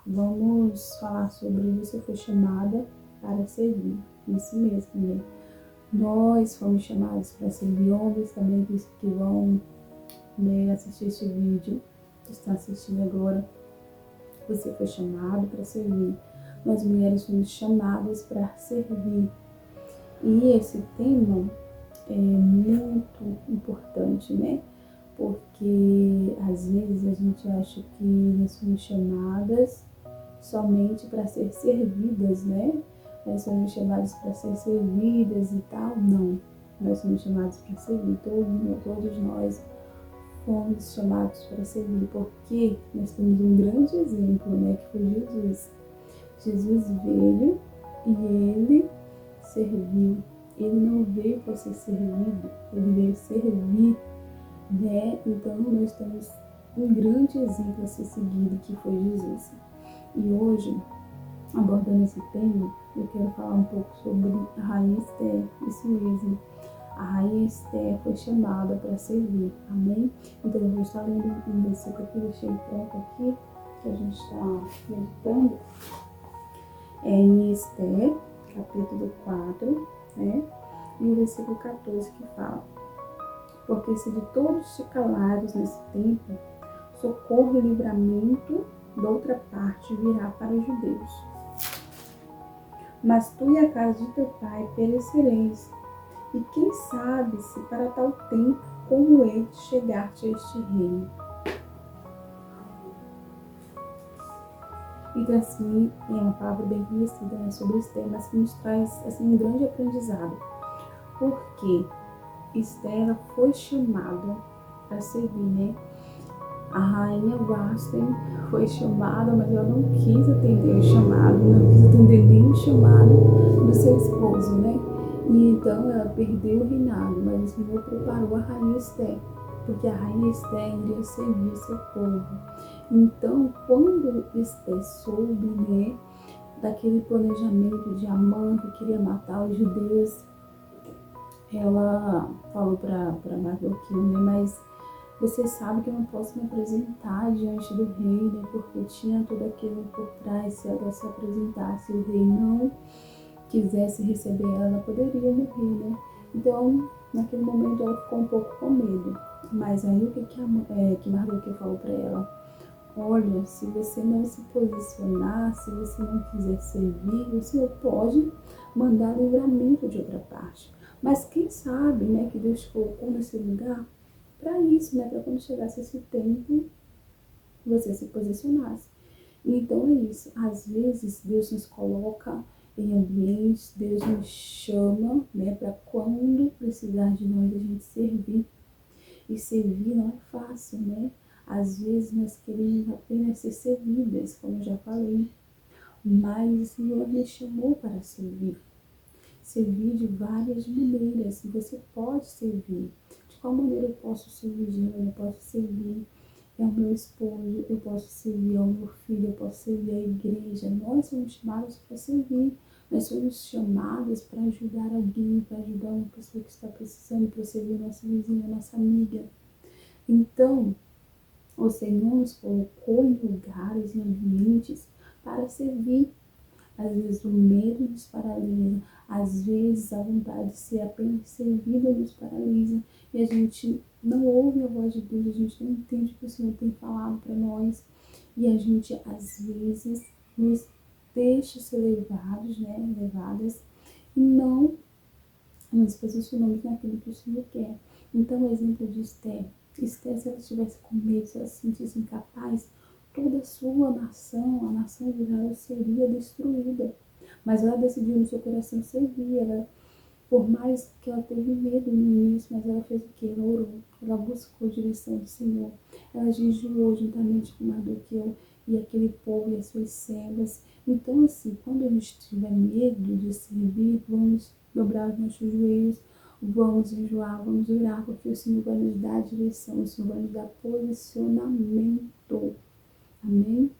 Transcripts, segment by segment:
Vamos falar sobre você foi chamada para servir. Isso mesmo, né? Nós fomos chamados para servir, homens também que vão, né, assistir este vídeo, que está assistindo agora. Você foi chamado para servir. Nós mulheres fomos chamadas para servir. E esse tema é muito importante, né? Porque às vezes a gente acha que nós somos chamadas somente para ser servidas, né? Nós somos chamados para ser servidas e tal. Não, nós somos chamados para servir. Todos nós fomos chamados para servir, porque nós temos um grande exemplo, né? Que foi Jesus. Jesus veio e ele serviu. Ele não veio para ser servido, ele veio servir, né? Então nós temos um grande exemplo a ser seguido, que foi Jesus. E hoje, abordando esse tema, eu quero falar um pouco sobre a rainha Esther. Isso mesmo, a rainha Esther foi chamada para servir, amém? Então eu vou estar lendo um versículo que eu deixei pronto aqui, que a gente está meditando, em Esther, capítulo 4, né? E o versículo 14 que fala: porque se de todos te calares nesse tempo, socorro e livramento de outra parte virá para os judeus. Mas tu e a casa de teu pai perecereis. E quem sabe se para tal tempo como este chegar-te a este reino. Então, assim, é uma palavra bem conhecida, né, sobre esse tema, mas que nos traz assim, um grande aprendizado. Porque Esther foi chamada para servir, né? A rainha Vashti foi chamada, mas ela não quis atender o chamado, não quis atender nem o chamado do seu esposo, né? E então ela perdeu o reinado, mas o Senhor preparou a rainha Esther, porque a rainha Esther iria servir o seu povo. Então, quando Esther soube, né, daquele planejamento de Amã, que queria matar os judeus, ela falou para Mardoqueu, né, mas você sabe que eu não posso me apresentar diante do rei, né, porque tinha tudo aquilo por trás. Se ela se apresentasse, o rei não quisesse receber ela, ela poderia morrer, né? Então, naquele momento, ela ficou um pouco com medo. Mas aí, o que Mardoqueu falou para ela? Olha, se você não se posicionar, se você não quiser servir, o Senhor pode mandar livramento de outra parte. Mas quem sabe, né, que Deus colocou nesse lugar para isso, né, para quando chegasse esse tempo, você se posicionasse. Então é isso. Às vezes Deus nos coloca em ambientes, Deus nos chama, né, para quando precisar de nós a gente servir. E servir não é fácil, né? Às vezes nós queremos apenas ser servidas, como eu já falei, mas o Senhor nos chamou para servir. Servir de várias maneiras, você pode servir. De qual maneira eu posso servir? Eu posso servir ao meu esposo, eu posso servir ao meu filho, eu posso servir à igreja. Nós somos chamados para servir. Nós somos chamados para ajudar alguém, para ajudar uma pessoa que está precisando, para servir nossa vizinha, nossa amiga. Então, o Senhor nos colocou em lugares, em ambientes para servir. Às vezes o medo nos paralisa, às vezes a vontade de ser apenas servida nos paralisa e a gente não ouve a voz de Deus, a gente não entende o que o Senhor tem falado para nós e a gente às vezes nos deixa ser levados, né, levadas e não nos posicionamos naquilo que o Senhor quer. Então, o exemplo de Esther, se ela estivesse com medo, se ela se sentisse incapaz, toda a sua nação, a nação de Israel, seria destruída. Mas ela decidiu no seu coração servir. Ela, por mais que ela teve medo no início, mas ela fez o que? Ela orou, ela buscou a direção do Senhor. Ela jejuou juntamente com Mardoqueu e aquele povo e as suas servas. Então, assim, quando a gente tiver medo de servir, vamos dobrar os nossos joelhos, vamos jejuar, vamos orar, porque o Senhor vai nos dar a direção, o Senhor vai nos dar posicionamento. Amém?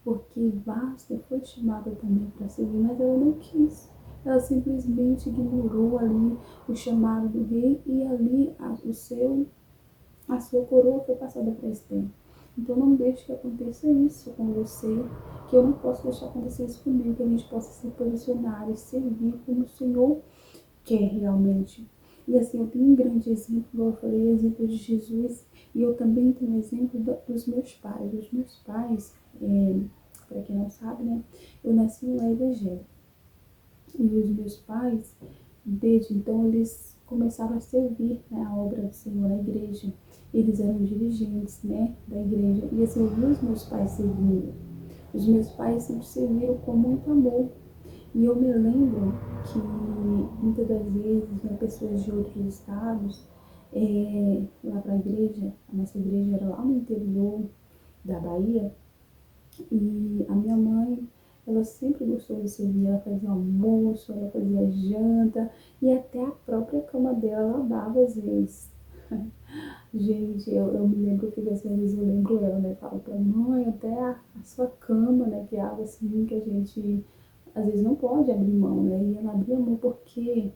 Porque Vashti foi chamada também para servir, mas ela não quis. Ela simplesmente ignorou ali o chamado do rei e ali a sua coroa foi passada para Esther. Então não deixe que aconteça isso com você, que eu não posso deixar acontecer isso comigo, que a gente possa se posicionar e servir como o Senhor quer realmente. E assim, eu tenho um grande exemplo, como eu falei, exemplo de Jesus, e eu também tenho exemplo dos meus pais. Os meus pais, para quem não sabe, né, eu nasci em lar evangélico. E os meus pais, desde então, eles começaram a servir, né, a obra do Senhor na igreja. Eles eram dirigentes, né, da igreja. E assim, eu vi os meus pais servindo. Os meus pais sempre serviram com muito amor. E eu me lembro que muitas das vezes, né, pessoas de outros estados, lá para a igreja, a nossa igreja era lá no interior da Bahia, e a minha mãe, ela sempre gostou de servir, ela fazia almoço, ela fazia janta, e até a própria cama dela ela dava às vezes. Gente, eu me lembro, eu fico assim, às vezes eu lembro ela, né? Falo pra mãe, até a sua cama, né? Que é algo assim que a gente às vezes não pode abrir mão, né? E ela abria mão porque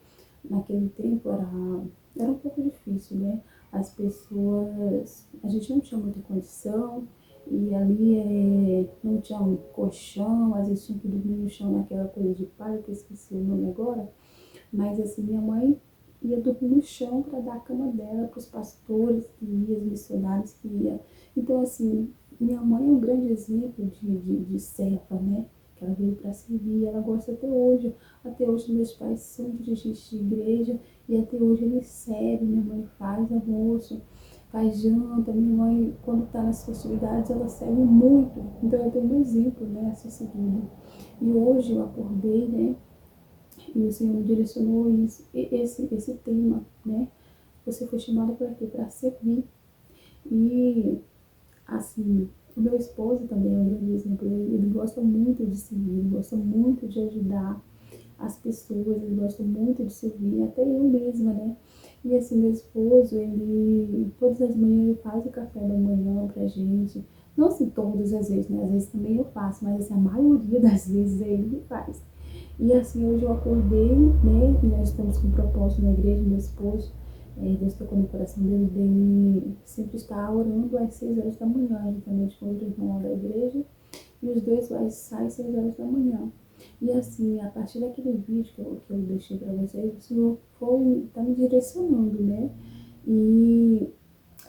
naquele tempo era um pouco difícil, né? As pessoas, a gente não tinha muita condição e ali não tinha um colchão, às vezes tinha que dormir no chão naquela coisa de palha, que eu esqueci o nome agora, mas assim, minha mãe ia dormir no chão para dar a cama dela para os pastores que iam, os missionários que iam. Então, assim, minha mãe é um grande exemplo de serva, né? Que ela veio para servir, ela gosta até hoje. Até hoje meus pais são dirigentes de igreja e até hoje eles servem. Minha mãe faz almoço, faz janta. Minha mãe, quando está nas festividades, ela serve muito. Então eu tenho um exemplo, né, a ser seguido. E hoje eu acordei, né? E o Senhor me direcionou isso, esse tema, né? Você foi chamado para quê? Para servir. E, assim, o meu esposo também é um grande exemplo. Ele gosta muito de servir, ele gosta muito de ajudar as pessoas, ele gosta muito de servir, até eu mesma, né? E, assim, meu esposo, ele, todas as manhãs, ele faz o café da manhã pra gente. Não assim todas as vezes, né? Às vezes também eu faço, mas assim, a maioria das vezes é ele que faz. E assim, hoje eu acordei, né? E nós estamos com um propósito na igreja, meu esposo, Deus tocou no coração dele, dele sempre está orando às 6 horas da manhã, juntamente com outro irmão da igreja, e os dois saem às 6 horas da manhã. E assim, a partir daquele vídeo que eu deixei para vocês, o Senhor tá me direcionando, né? E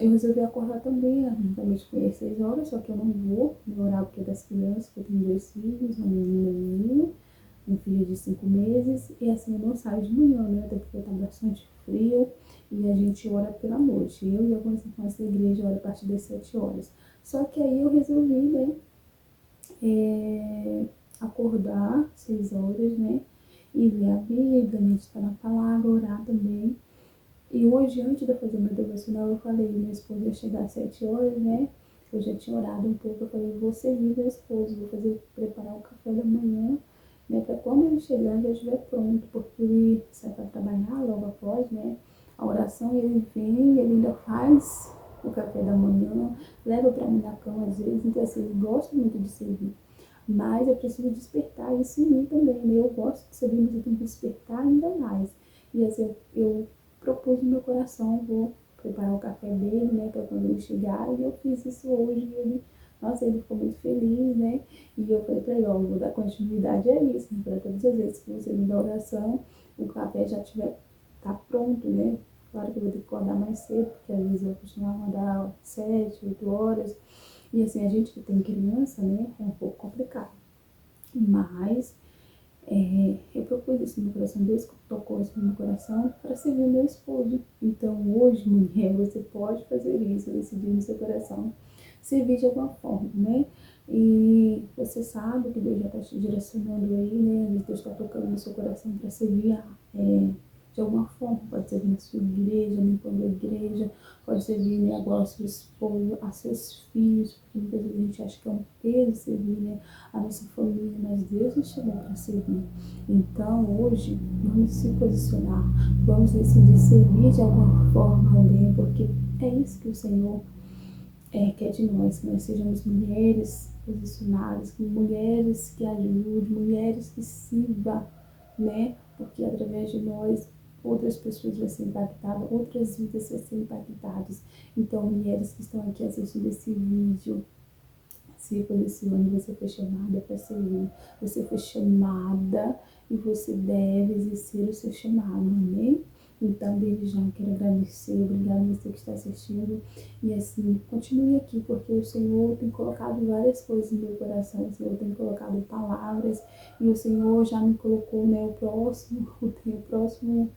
eu resolvi acordar também, né? Juntamente com ele às 6 horas, só que eu não vou no horário porque é das crianças, porque eu tenho 2 filhos, uma menina e um menino, um filho de 5 meses, e assim, eu não saio de manhã, né? Até porque tá bastante frio, e a gente ora pela noite. Eu e algumas irmãs da igreja oram a partir das 7 horas. Só que aí eu resolvi, né, acordar 6 horas, né, e ler a Bíblia, meditar na palavra, orar também. E hoje, antes de eu fazer meu devocional, eu falei, meu esposo ia chegar às 7 horas, né, eu já tinha orado um pouco, eu falei, vou servir meu esposo, vou preparar o café da manhã, né, para quando ele chegar já estiver pronto, porque ele sai para trabalhar logo após, né, a oração, ele vem, ele ainda faz o café da manhã, leva para mim na cama às vezes, então assim, ele gosta muito de servir. Mas eu preciso despertar isso em mim também, né? Eu gosto de servir, mas eu tenho que despertar ainda mais. E assim, eu propus no meu coração, vou preparar o café dele, né, para quando ele chegar, e eu fiz isso hoje, e ele, nossa, ele ficou muito feliz, né, e eu falei para ele, ó, vou dar continuidade a isso, né, para todas as vezes que você me dá oração, o café já tiver, tá pronto, né, claro que eu vou ter que acordar mais cedo, porque às vezes eu costumava acordar 7, 8 horas, e assim, a gente que tem criança, né, é um pouco complicado, mas eu propus isso no meu coração, Deus tocou isso no meu coração para servir o meu esposo. Então hoje, mulher, você pode fazer isso, decidir no seu coração, servir de alguma forma, né? E você sabe que Deus já está te direcionando aí, né? Deus está tocando no seu coração para servir de alguma forma, pode servir na sua igreja, limpando a igreja, pode servir, né, agora ao seu esposo, a seus filhos, porque muitas vezes a gente acha que é um peso servir, né, a nossa família, mas Deus nos chamou para servir. Então, hoje, vamos se posicionar, vamos decidir servir de alguma forma alguém, porque é isso que o Senhor quer de nós, que nós sejamos mulheres posicionadas, mulheres que ajudem, mulheres que sirvam, né? Porque através de nós outras pessoas vão ser impactadas, outras vidas vão ser impactadas. Então, mulheres que estão aqui assistindo esse vídeo, se posicione, você foi chamada para servir, você foi chamada e você deve exercer o seu chamado, amém? Então, desde já quero agradecer, obrigado a você que está assistindo. E assim, continue aqui, porque o Senhor tem colocado várias coisas no meu coração, o Senhor tem colocado palavras, e o Senhor já me colocou, né, o próximo